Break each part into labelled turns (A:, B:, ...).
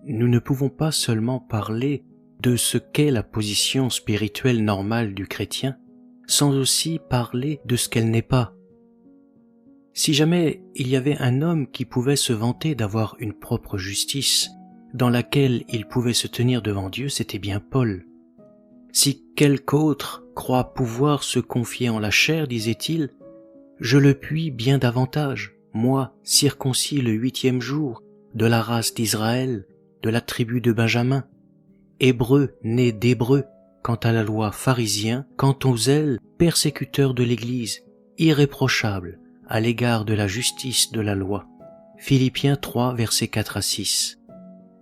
A: nous ne pouvons pas seulement parler de ce qu'est la position spirituelle normale du chrétien, sans aussi parler de ce qu'elle n'est pas. Si jamais il y avait un homme qui pouvait se vanter d'avoir une propre justice, dans laquelle il pouvait se tenir devant Dieu, c'était bien Paul. Si quelque autre croit pouvoir se confier en la chair, disait-il, je le puis bien davantage, moi, circoncis le 8e jour, de la race d'Israël, de la tribu de Benjamin, hébreu né d'hébreu, quant à la loi pharisien, quant aux zèle persécuteur de l'Église, irréprochable à l'égard de la justice de la loi. Philippiens 3, versets 4 à 6.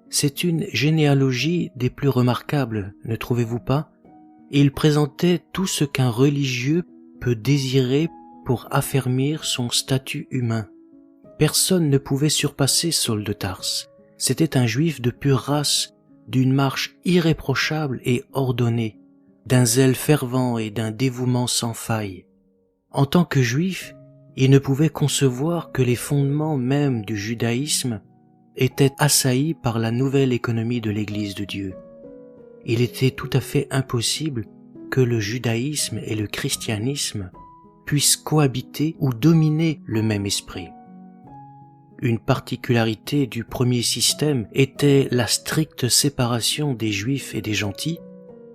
A: C'est une généalogie des plus remarquables, ne trouvez-vous pas? Il présentait tout ce qu'un religieux peut désirer pour affermir son statut humain. Personne ne pouvait surpasser Saul de Tarse. C'était un juif de pure race, d'une marche irréprochable et ordonnée, d'un zèle fervent et d'un dévouement sans faille. En tant que juif, il ne pouvait concevoir que les fondements mêmes du judaïsme étaient assaillis par la nouvelle économie de l'Église de Dieu. Il était tout à fait impossible que le judaïsme et le christianisme puissent cohabiter ou dominer le même esprit. Une particularité du premier système était la stricte séparation des juifs et des gentils.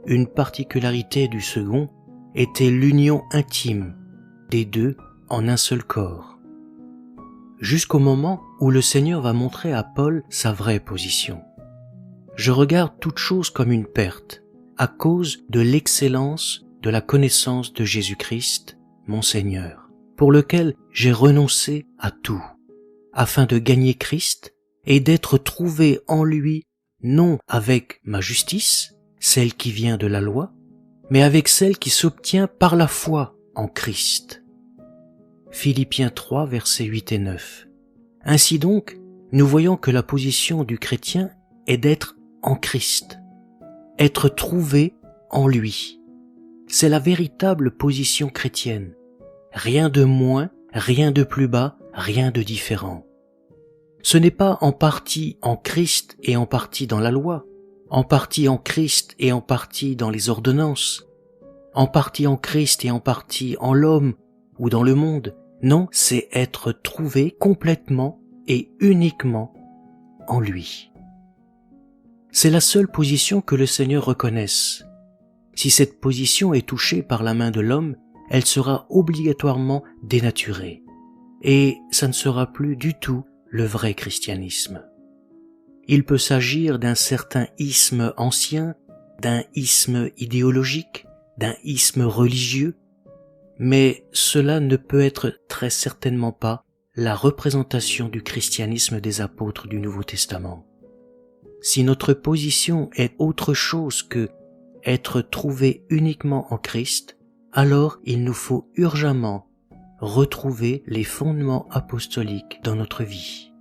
A: Une particularité du second était l'union intime des deux en un seul corps. Jusqu'au moment où le Seigneur va montrer à Paul sa vraie position. Je regarde toute chose comme une perte, à cause de l'excellence de la connaissance de Jésus-Christ, mon Seigneur, pour lequel j'ai renoncé à tout, afin de gagner Christ et d'être trouvé en lui, non avec ma justice, celle qui vient de la loi, mais avec celle qui s'obtient par la foi en Christ. Philippiens 3, versets 8 et 9. Ainsi donc, nous voyons que la position du chrétien est d'être en Christ, être trouvé en lui. C'est la véritable position chrétienne. Rien de moins, rien de plus bas, rien de différent. Ce n'est pas en partie en Christ et en partie dans la loi, en partie en Christ et en partie dans les ordonnances, en partie en Christ et en partie en l'homme ou dans le monde. Non, c'est être trouvé complètement et uniquement en lui. C'est la seule position que le Seigneur reconnaisse. Si cette position est touchée par la main de l'homme, elle sera obligatoirement dénaturée. Et ça ne sera plus du tout le vrai christianisme. Il peut s'agir d'un certain isme ancien, d'un isme idéologique, d'un isme religieux, mais cela ne peut être très certainement pas la représentation du christianisme des apôtres du Nouveau Testament. Si notre position est autre chose que être trouvé uniquement en Christ, alors il nous faut urgemment retrouver les fondements apostoliques dans notre vie.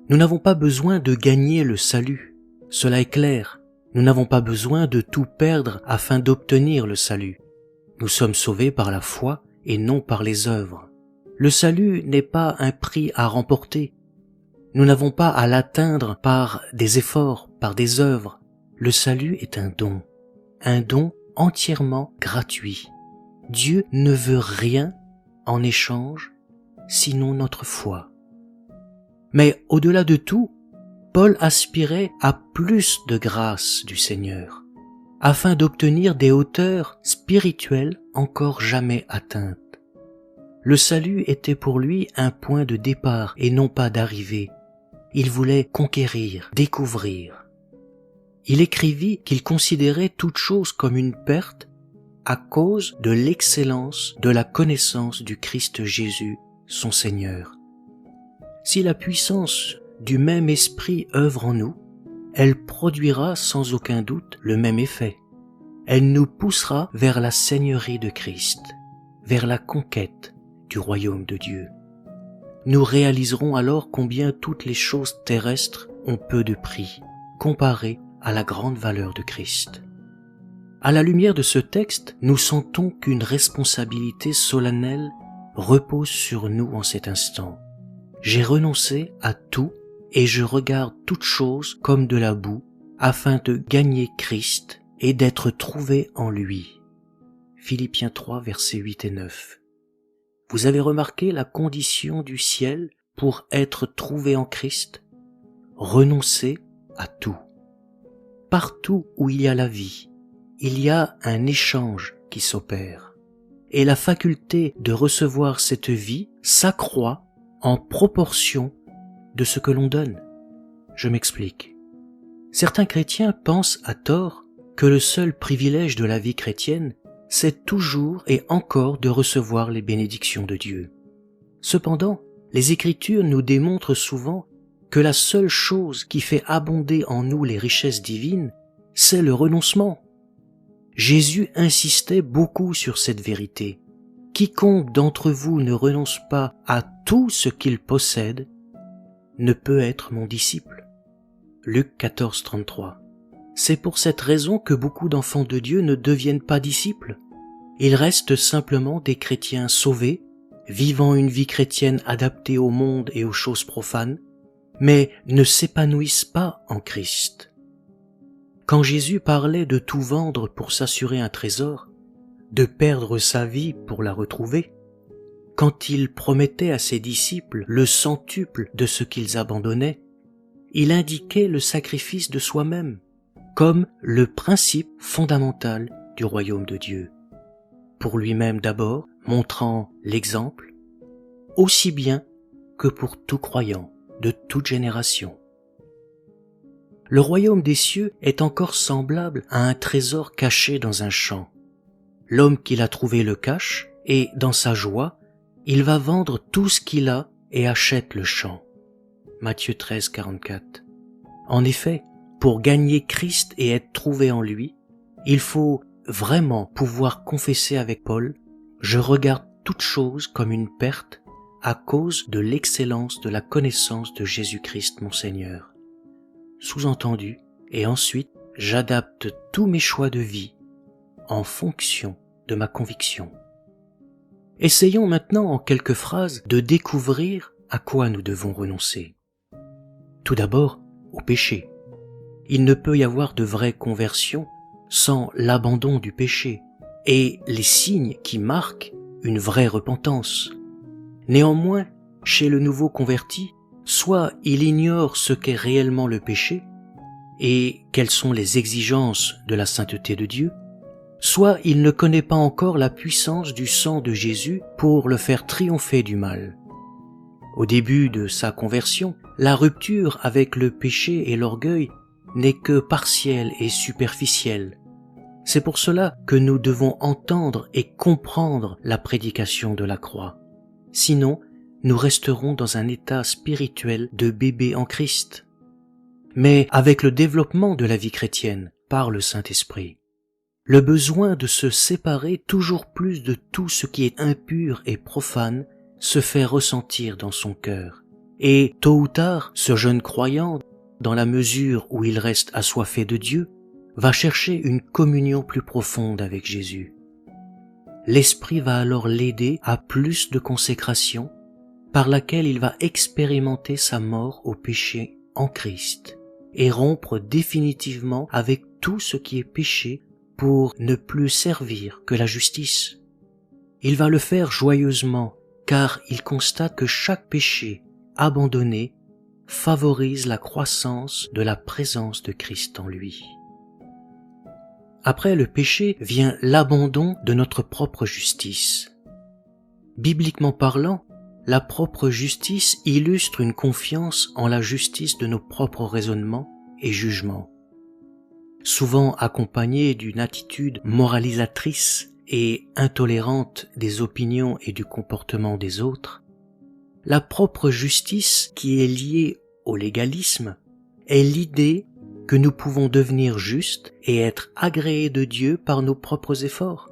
A: Nous n'avons pas besoin de gagner le salut, cela est clair. Nous n'avons pas besoin de tout perdre afin d'obtenir le salut. Nous sommes sauvés par la foi et non par les œuvres. Le salut n'est pas un prix à remporter. Nous n'avons pas à l'atteindre par des efforts, par des œuvres. Le salut est un don entièrement gratuit. Dieu ne veut rien en échange, sinon notre foi. Mais au-delà de tout, Paul aspirait à plus de grâce du Seigneur, afin d'obtenir des hauteurs spirituelles encore jamais atteintes. Le salut était pour lui un point de départ et non pas d'arrivée. Il voulait conquérir, découvrir. Il écrivit qu'il considérait toute chose comme une perte à cause de l'excellence de la connaissance du Christ Jésus, son Seigneur. Si la puissance du même esprit œuvre en nous, elle produira sans aucun doute le même effet. Elle nous poussera vers la seigneurie de Christ, vers la conquête du royaume de Dieu. Nous réaliserons alors combien toutes les choses terrestres ont peu de prix, comparées à la grande valeur de Christ. À la lumière de ce texte, nous sentons qu'une responsabilité solennelle repose sur nous en cet instant. J'ai renoncé à tout et je regarde toute chose comme de la boue, afin de gagner Christ et d'être trouvé en lui. Philippiens 3, versets 8 et 9. Vous avez remarqué la condition du ciel pour être trouvé en Christ? Renoncer à tout. Partout où il y a la vie, il y a un échange qui s'opère. Et la faculté de recevoir cette vie s'accroît en proportion de ce que l'on donne. Je m'explique. Certains chrétiens pensent à tort que le seul privilège de la vie chrétienne, c'est toujours et encore de recevoir les bénédictions de Dieu. Cependant, les Écritures nous démontrent souvent que la seule chose qui fait abonder en nous les richesses divines, c'est le renoncement. Jésus insistait beaucoup sur cette vérité. Quiconque d'entre vous ne renonce pas à tout ce qu'il possède ne peut être mon disciple. Luc 14, 33. C'est pour cette raison que beaucoup d'enfants de Dieu ne deviennent pas disciples. Ils restent simplement des chrétiens sauvés, vivant une vie chrétienne adaptée au monde et aux choses profanes, mais ne s'épanouissent pas en Christ. Quand Jésus parlait de tout vendre pour s'assurer un trésor, de perdre sa vie pour la retrouver, quand il promettait à ses disciples le centuple de ce qu'ils abandonnaient, il indiquait le sacrifice de soi-même comme le principe fondamental du royaume de Dieu. Pour lui-même d'abord, montrant l'exemple, aussi bien que pour tout croyant de toute génération. Le royaume des cieux est encore semblable à un trésor caché dans un champ. L'homme qui l'a trouvé le cache, et dans sa joie, il va vendre tout ce qu'il a et achète le champ. Matthieu 13, 44. En effet, pour gagner Christ et être trouvé en lui, il faut vraiment pouvoir confesser avec Paul « Je regarde toute chose comme une perte à cause de l'excellence de la connaissance de Jésus-Christ mon Seigneur. » Sous-entendu, et ensuite, j'adapte tous mes choix de vie en fonction de ma conviction. Essayons maintenant en quelques phrases de découvrir à quoi nous devons renoncer. Tout d'abord, au péché. Il ne peut y avoir de vraie conversion sans l'abandon du péché et les signes qui marquent une vraie repentance. Néanmoins, chez le nouveau converti, soit il ignore ce qu'est réellement le péché et quelles sont les exigences de la sainteté de Dieu, soit il ne connaît pas encore la puissance du sang de Jésus pour le faire triompher du mal. Au début de sa conversion, la rupture avec le péché et l'orgueil n'est que partielle et superficielle. C'est pour cela que nous devons entendre et comprendre la prédication de la croix. Sinon, nous resterons dans un état spirituel de bébé en Christ. Mais avec le développement de la vie chrétienne par le Saint-Esprit, le besoin de se séparer toujours plus de tout ce qui est impur et profane se fait ressentir dans son cœur. Et tôt ou tard, ce jeune croyant, dans la mesure où il reste assoiffé de Dieu, va chercher une communion plus profonde avec Jésus. L'Esprit va alors l'aider à plus de consécration, par laquelle il va expérimenter sa mort au péché en Christ, et rompre définitivement avec tout ce qui est péché pour ne plus servir que la justice. Il va le faire joyeusement, car il constate que chaque péché abandonné favorise la croissance de la présence de Christ en lui. Après le péché vient l'abandon de notre propre justice. Bibliquement parlant, la propre justice illustre une confiance en la justice de nos propres raisonnements et jugements. Souvent accompagnée d'une attitude moralisatrice et intolérante des opinions et du comportement des autres, la propre justice qui est liée au légalisme est l'idée que nous pouvons devenir justes et être agréés de Dieu par nos propres efforts.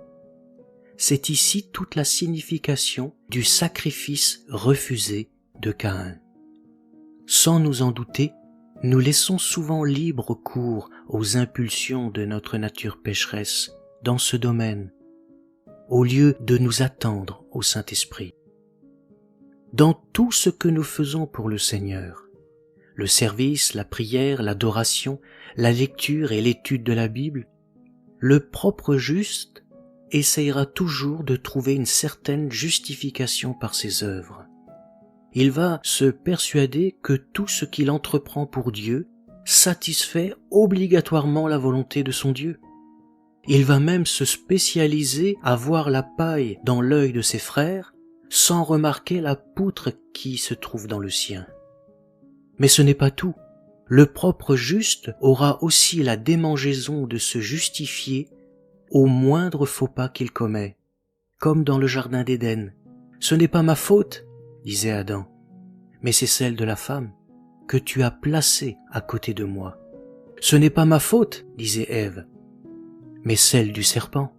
A: C'est ici toute la signification du sacrifice refusé de Caïn. Sans nous en douter, nous laissons souvent libre cours aux impulsions de notre nature pécheresse dans ce domaine, au lieu de nous attendre au Saint-Esprit. Dans tout ce que nous faisons pour le Seigneur, le service, la prière, l'adoration, la lecture et l'étude de la Bible, le propre juste essayera toujours de trouver une certaine justification par ses œuvres. Il va se persuader que tout ce qu'il entreprend pour Dieu satisfait obligatoirement la volonté de son Dieu. Il va même se spécialiser à voir la paille dans l'œil de ses frères sans remarquer la poutre qui se trouve dans le sien. Mais ce n'est pas tout. Le propre juste aura aussi la démangeaison de se justifier au moindre faux pas qu'il commet, comme dans le jardin d'Éden. « Ce n'est pas ma faute, disait Adam, mais c'est celle de la femme que tu as placée à côté de moi. Ce n'est pas ma faute, disait Ève, mais celle du serpent. »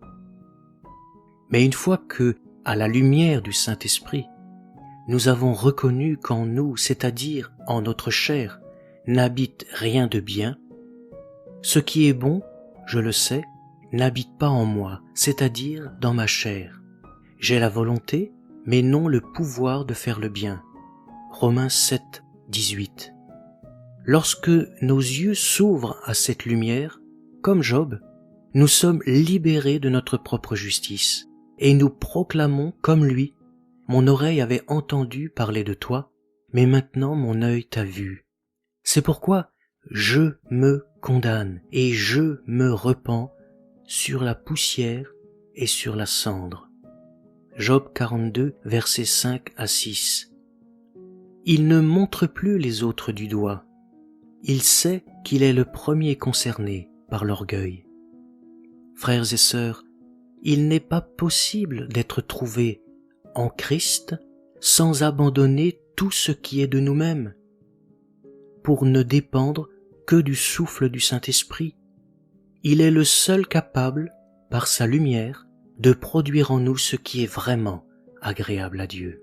A: Mais une fois que, à la lumière du Saint-Esprit, nous avons reconnu qu'en nous, c'est-à-dire en notre chair, n'habite rien de bien, ce qui est bon, je le sais, n'habite pas en moi, c'est-à-dire dans ma chair. J'ai la volonté, mais non le pouvoir de faire le bien. Romains 7, 18. Lorsque nos yeux s'ouvrent à cette lumière, comme Job, nous sommes libérés de notre propre justice, et nous proclamons comme lui, « Mon oreille avait entendu parler de toi, mais maintenant mon œil t'a vu. » C'est pourquoi je me condamne et je me repens sur la poussière et sur la cendre. Job 42, versets 5 à 6. Il ne montre plus les autres du doigt. Il sait qu'il est le premier concerné par l'orgueil. Frères et sœurs, il n'est pas possible d'être trouvé en Christ sans abandonner tout ce qui est de nous-mêmes, pour ne dépendre que du souffle du Saint-Esprit. Il est le seul capable, par sa lumière, de produire en nous ce qui est vraiment agréable à Dieu.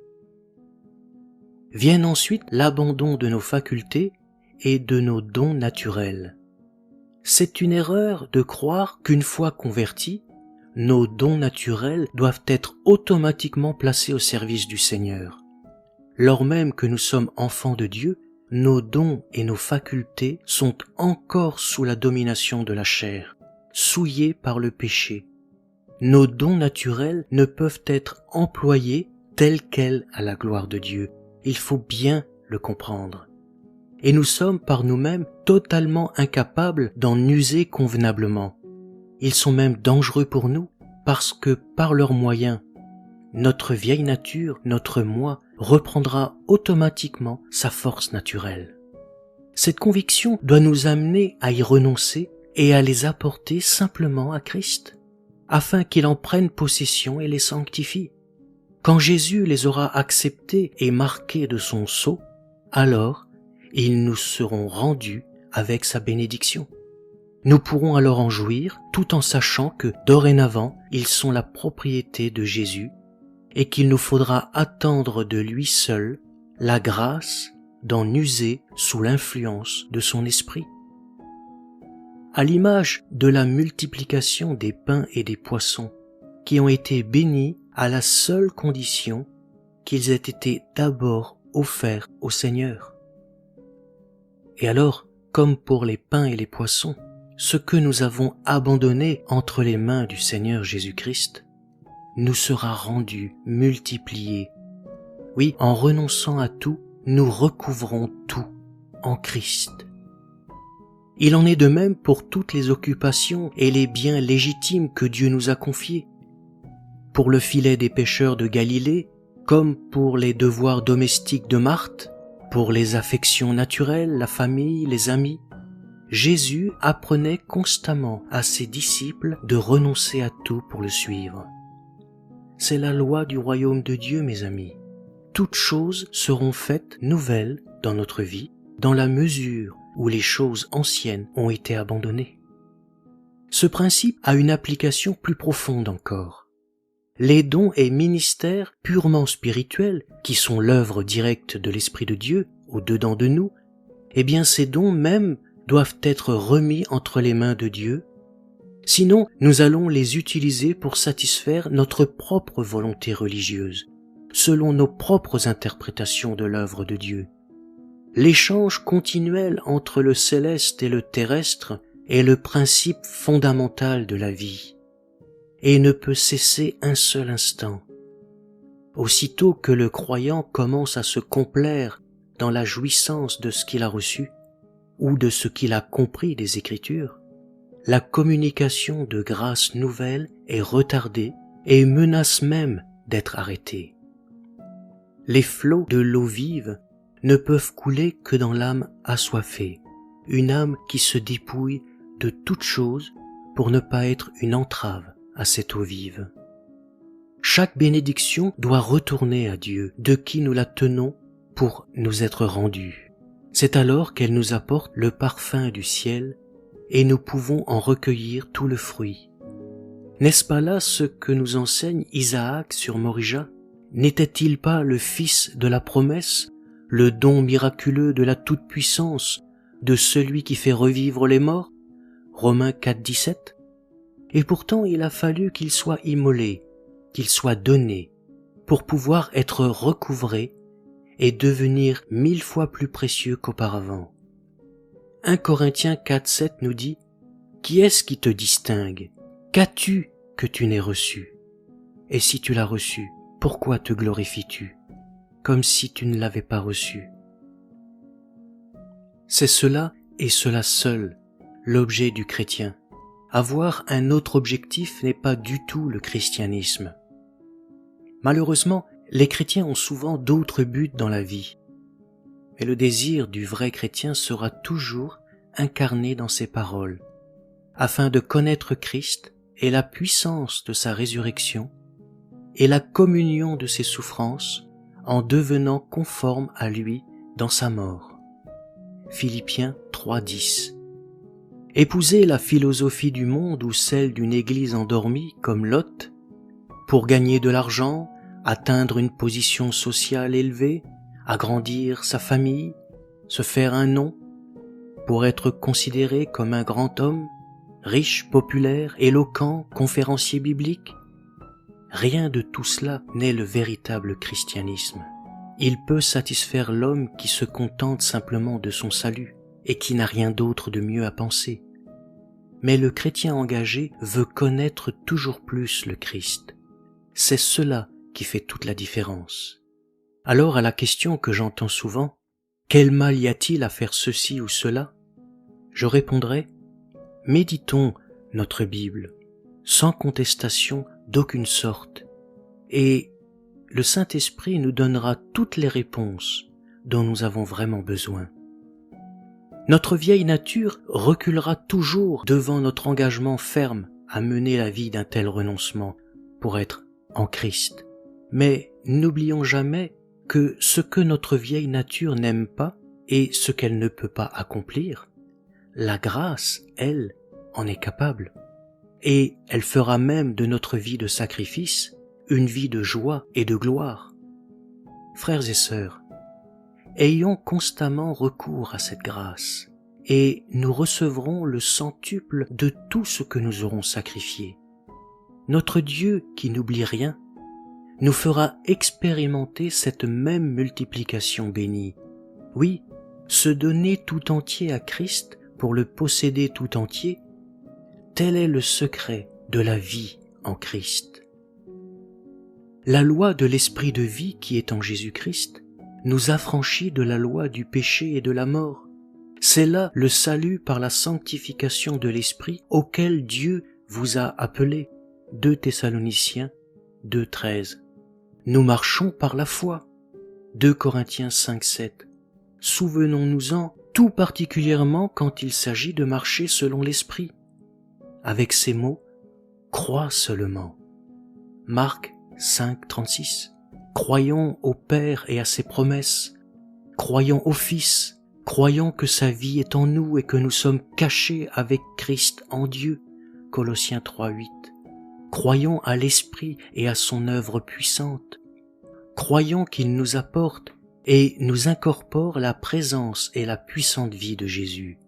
A: Vienne ensuite l'abandon de nos facultés et de nos dons naturels. C'est une erreur de croire qu'une fois convertis, nos dons naturels doivent être automatiquement placés au service du Seigneur. Lors même que nous sommes enfants de Dieu, nos dons et nos facultés sont encore sous la domination de la chair, souillés par le péché. Nos dons naturels ne peuvent être employés tels quels à la gloire de Dieu. Il faut bien le comprendre. Et nous sommes par nous-mêmes totalement incapables d'en user convenablement. Ils sont même dangereux pour nous parce que par leurs moyens, notre vieille nature, notre moi, reprendra automatiquement sa force naturelle. Cette conviction doit nous amener à y renoncer et à les apporter simplement à Christ, afin qu'il en prenne possession et les sanctifie. Quand Jésus les aura acceptés et marqués de son sceau, alors ils nous seront rendus avec sa bénédiction. Nous pourrons alors en jouir tout en sachant que dorénavant ils sont la propriété de Jésus et qu'il nous faudra attendre de lui seul la grâce d'en user sous l'influence de son esprit. À l'image de la multiplication des pains et des poissons qui ont été bénis à la seule condition qu'ils aient été d'abord offerts au Seigneur. Et alors, comme pour les pains et les poissons, ce que nous avons abandonné entre les mains du Seigneur Jésus-Christ nous sera rendu, multiplié. Oui, en renonçant à tout, nous recouvrons tout en Christ. Il en est de même pour toutes les occupations et les biens légitimes que Dieu nous a confiés. Pour le filet des pêcheurs de Galilée, comme pour les devoirs domestiques de Marthe, pour les affections naturelles, la famille, les amis, Jésus apprenait constamment à ses disciples de renoncer à tout pour le suivre. C'est la loi du royaume de Dieu, mes amis. Toutes choses seront faites nouvelles dans notre vie, dans la mesure où les choses anciennes ont été abandonnées. Ce principe a une application plus profonde encore. Les dons et ministères purement spirituels, qui sont l'œuvre directe de l'Esprit de Dieu au-dedans de nous, eh bien ces dons même doivent être remis entre les mains de Dieu. Sinon, nous allons les utiliser pour satisfaire notre propre volonté religieuse, selon nos propres interprétations de l'œuvre de Dieu. L'échange continuel entre le céleste et le terrestre est le principe fondamental de la vie et ne peut cesser un seul instant. Aussitôt que le croyant commence à se complaire dans la jouissance de ce qu'il a reçu ou de ce qu'il a compris des Écritures, la communication de grâce nouvelle est retardée et menace même d'être arrêtée. Les flots de l'eau vive ne peuvent couler que dans l'âme assoiffée, une âme qui se dépouille de toute chose pour ne pas être une entrave à cette eau vive. Chaque bénédiction doit retourner à Dieu, de qui nous la tenons pour nous être rendue. C'est alors qu'elle nous apporte le parfum du ciel et nous pouvons en recueillir tout le fruit. N'est-ce pas là ce que nous enseigne Isaac sur Morija? N'était-il pas le fils de la promesse, le don miraculeux de la toute-puissance, de celui qui fait revivre les morts? Romains 4, 17. Et pourtant il a fallu qu'il soit immolé, qu'il soit donné, pour pouvoir être recouvré et devenir 1000 fois plus précieux qu'auparavant. 1 Corinthiens 4, 7 nous dit « Qui est-ce qui te distingue? Qu'as-tu que tu n'aies reçu? Et si tu l'as reçu, pourquoi te glorifies-tu, comme si tu ne l'avais pas reçu ?» C'est cela et cela seul, l'objet du chrétien. Avoir un autre objectif n'est pas du tout le christianisme. Malheureusement, les chrétiens ont souvent d'autres buts dans la vie. Mais le désir du vrai chrétien sera toujours incarné dans ses paroles, afin de connaître Christ et la puissance de sa résurrection et la communion de ses souffrances en devenant conforme à lui dans sa mort. Philippiens 3:10. Épouser la philosophie du monde ou celle d'une église endormie comme Lot, pour gagner de l'argent, atteindre une position sociale élevée, agrandir sa famille, se faire un nom, pour être considéré comme un grand homme, riche, populaire, éloquent, conférencier biblique. Rien de tout cela n'est le véritable christianisme. Il peut satisfaire l'homme qui se contente simplement de son salut et qui n'a rien d'autre de mieux à penser. Mais le chrétien engagé veut connaître toujours plus le Christ. C'est cela qui fait toute la différence. Alors à la question que j'entends souvent, quel mal y a-t-il à faire ceci ou cela? Je répondrai, méditons notre Bible, sans contestation d'aucune sorte, et le Saint-Esprit nous donnera toutes les réponses dont nous avons vraiment besoin. Notre vieille nature reculera toujours devant notre engagement ferme à mener la vie d'un tel renoncement pour être en Christ. Mais n'oublions jamais que ce que notre vieille nature n'aime pas et ce qu'elle ne peut pas accomplir, la grâce, elle, en est capable. Et elle fera même de notre vie de sacrifice une vie de joie et de gloire. Frères et sœurs, ayons constamment recours à cette grâce, et nous recevrons le centuple de tout ce que nous aurons sacrifié. Notre Dieu, qui n'oublie rien, nous fera expérimenter cette même multiplication bénie. Oui, se donner tout entier à Christ pour le posséder tout entier, tel est le secret de la vie en Christ. La loi de l'esprit de vie qui est en Jésus-Christ nous affranchit de la loi du péché et de la mort. C'est là le salut par la sanctification de l'esprit auquel Dieu vous a appelé. 2 Thessaloniciens 2:13. Nous marchons par la foi. 2 Corinthiens 5:7. Souvenons-nous-en tout particulièrement quand il s'agit de marcher selon l'esprit. Avec ces mots, crois seulement. Marc 5:36. Croyons au Père et à ses promesses. Croyons au Fils. Croyons que sa vie est en nous et que nous sommes cachés avec Christ en Dieu. Colossiens 3:8. Croyons à l'Esprit et à son œuvre puissante. Croyons qu'il nous apporte et nous incorpore la présence et la puissante vie de Jésus.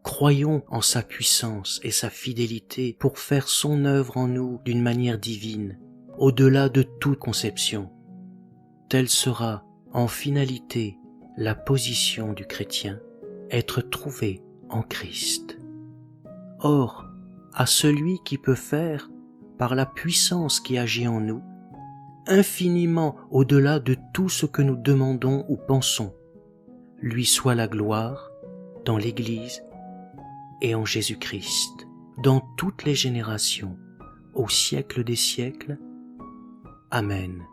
A: Croyons en sa puissance et sa fidélité pour faire son œuvre en nous d'une manière divine, au-delà de toute conception. Telle sera, en finalité, la position du chrétien, être trouvé en Christ. Or, à celui qui peut faire, par la puissance qui agit en nous, infiniment au-delà de tout ce que nous demandons ou pensons, lui soit la gloire dans l'Église et en Jésus-Christ, dans toutes les générations, au siècle des siècles. Amen.